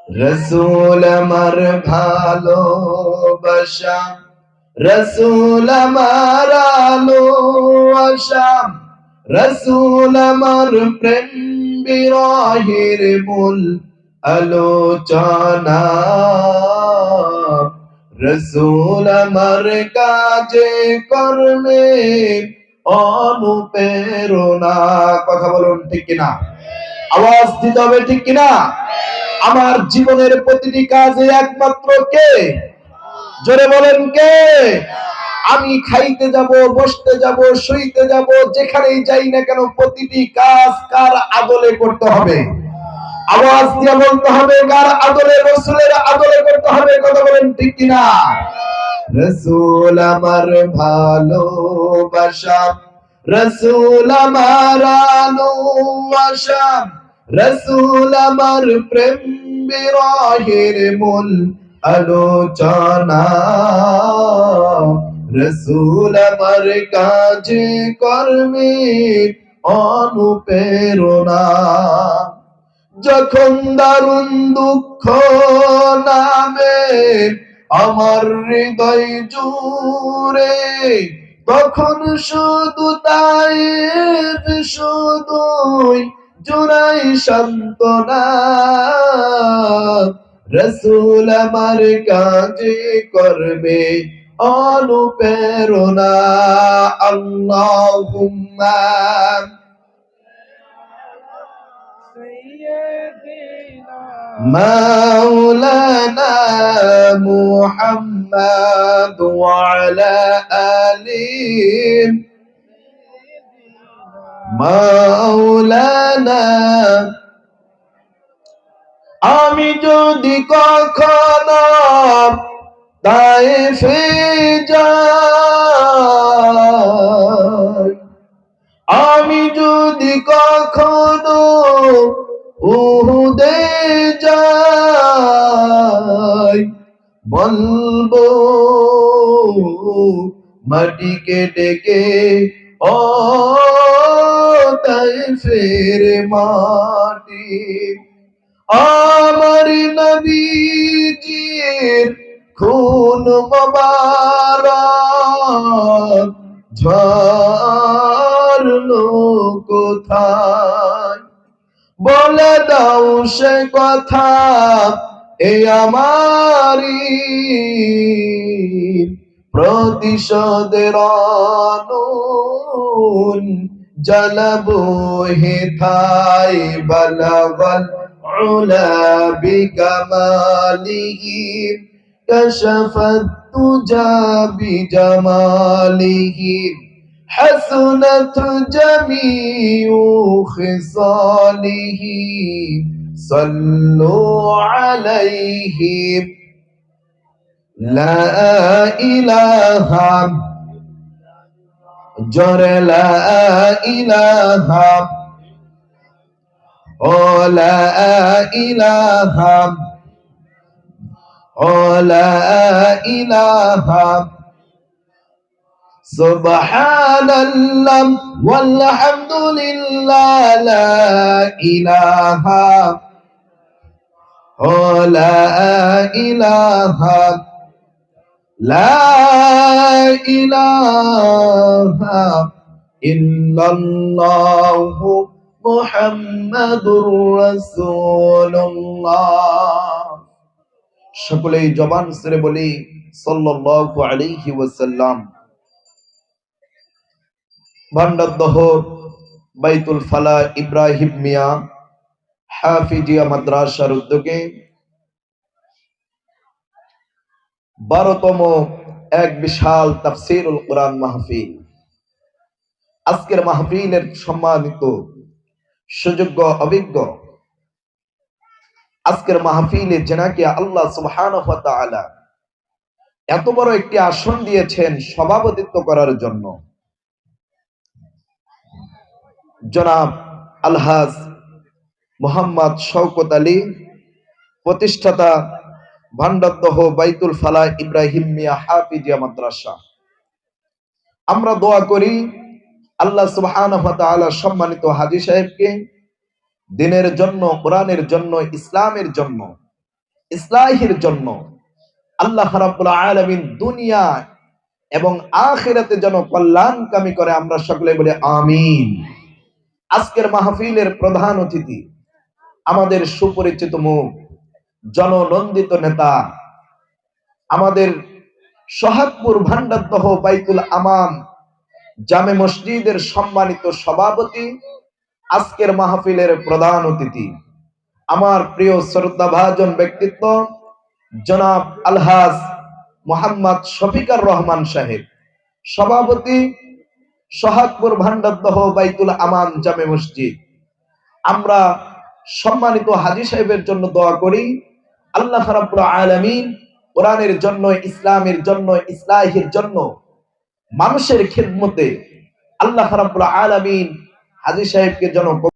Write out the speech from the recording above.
রসুল আমার ভালোবাসা, রসুল আমার আলো আশা, রসুল আমার প্রেম বিরহের মূল আলোচনা, রসুল আমার কাজে কর্মে অনুপ্রেরণা। কথা বলুন ঠিক কিনা? আওয়াজ দিতে হবে ঠিক কিনা? আমার জীবনের প্রতিটি কাজে একমাত্র কে? জোরে বলেন কে? আমি খাইতে যাব, বসতে যাব, শুইতে যাব, যেখানেই যাই না কেন প্রতিটি কাজ কার আদলে করতে হবে? আওয়াজ দিয়ে বলতে হবে কার আদলে? রাসূলের আদলে করতে হবে। কথা বলেন ঠিক কিনা? রাসূল আমার ভালোবাসা, রাসূল আমার আলো আশা, রাসূল আমার প্রেম বিরহের মূল আলোচনা, রাসূল আমার কাজে কর্মে অনুপ্রেরণা। যখন দারুণ দুঃখ নামে আমার হৃদয় জুড়ে, তখন শুধু তাই, শুধুই জুড়াই সান্ত্বনা, রসুল আমার কাজে করবে অনুপ্রেরণা। আল্লাহুম্মা مولانا محمد وعلى آله مولانا। আমি যদি কখনো তায়েফে যাই, আমি যদি কখনো উহুদে যাই, বলবো মাটিকে ডেকে, ও তায়েফের মাটি, আমার নবীজির খুন মোবারক ঝরলো কোথায়? বলে দাও সে কথা, এ আমারি প্রতিশোধের আগুন জ্বালাবো হেথায়। বালাগাল উলা বিকামালিহি কাশাফাত তুজা বিজামালিহি حسنت جميع خصاله صلوا عليه لا إله جر لا إله لا إله لا إله سبحان الله والحمد لله لا إله لا إله لا إله إلا الله محمد رسول الله। সকলেই জবান ছেড়ে বলি সাল্লাল্লাহু আলাইহি ওয়াসাল্লাম। ভান্ডারদহ বাইতুল ফালা ইব্রাহিম মিয়া হাফিজিয়া মাদ্রাসার উদ্যোগে 12তম এক বিশাল তাফসীরুল কোরআন মাহফিল। আজকের মাহফিলের সম্মানিত সুযোগ্য অভিজ্ঞ, আজকের মাহফিলে যেনাকে আল্লাহ সুবহানাহু ওয়া তাআলা এত বড় একটি আসন দিয়েছেন সভাপতিত্ব করার জন্য, জনাব আলহাজ মোহাম্মদ শওকত আলী, প্রতিষ্ঠাতা ভান্ডারদহ বাইতুল ফালা ইব্রাহিম মিয়া হাফিজিয়া মাদ্রাসা। আমরা দোয়া করি আল্লাহ সুবহানাহু ওয়া তাআলা সম্মানিত হাজী সাহেবকে দিনের জন্য, কোরআনের জন্য, ইসলামের জন্য ইসলাহের জন্য আল্লাহ রাব্বুল আলামিন দুনিয়া এবং আখিরাতে যেন কল্যাণকামী করে, আমরা সকলে বলি আমিন। আজকের মাহফিলের প্রধান অতিথি আমাদের সুপরিচিত মুখ, জননন্দিত নেতা, আমাদের সোহাগপুর ভান্ডারদহ বাইতুল আমান জামে মসজিদের সম্মানিত সভাপতি, আজকের মাহফিলের প্রধান অতিথি, আমার প্রিয় শ্রদ্ধাভাজন ব্যক্তিত্ব জনাব আলহাজ মোহাম্মদ শফিকুর রহমান সাহেব, সভাপতি সোহাগপুর ভান্ডারদহ বাইতুল আমান জামে মসজিদ। আমরা সম্মানিত হাজী সাহেবের জন্য দোয়া করি, আল্লাহ রাব্বুল আলামিন কোরআনের জন্য, ইসলামের জন্য, ইসলাহের জন্য, মানুষের খিদমতে আল্লাহ রাব্বুল আলামিন হাজী সাহেবকে যেন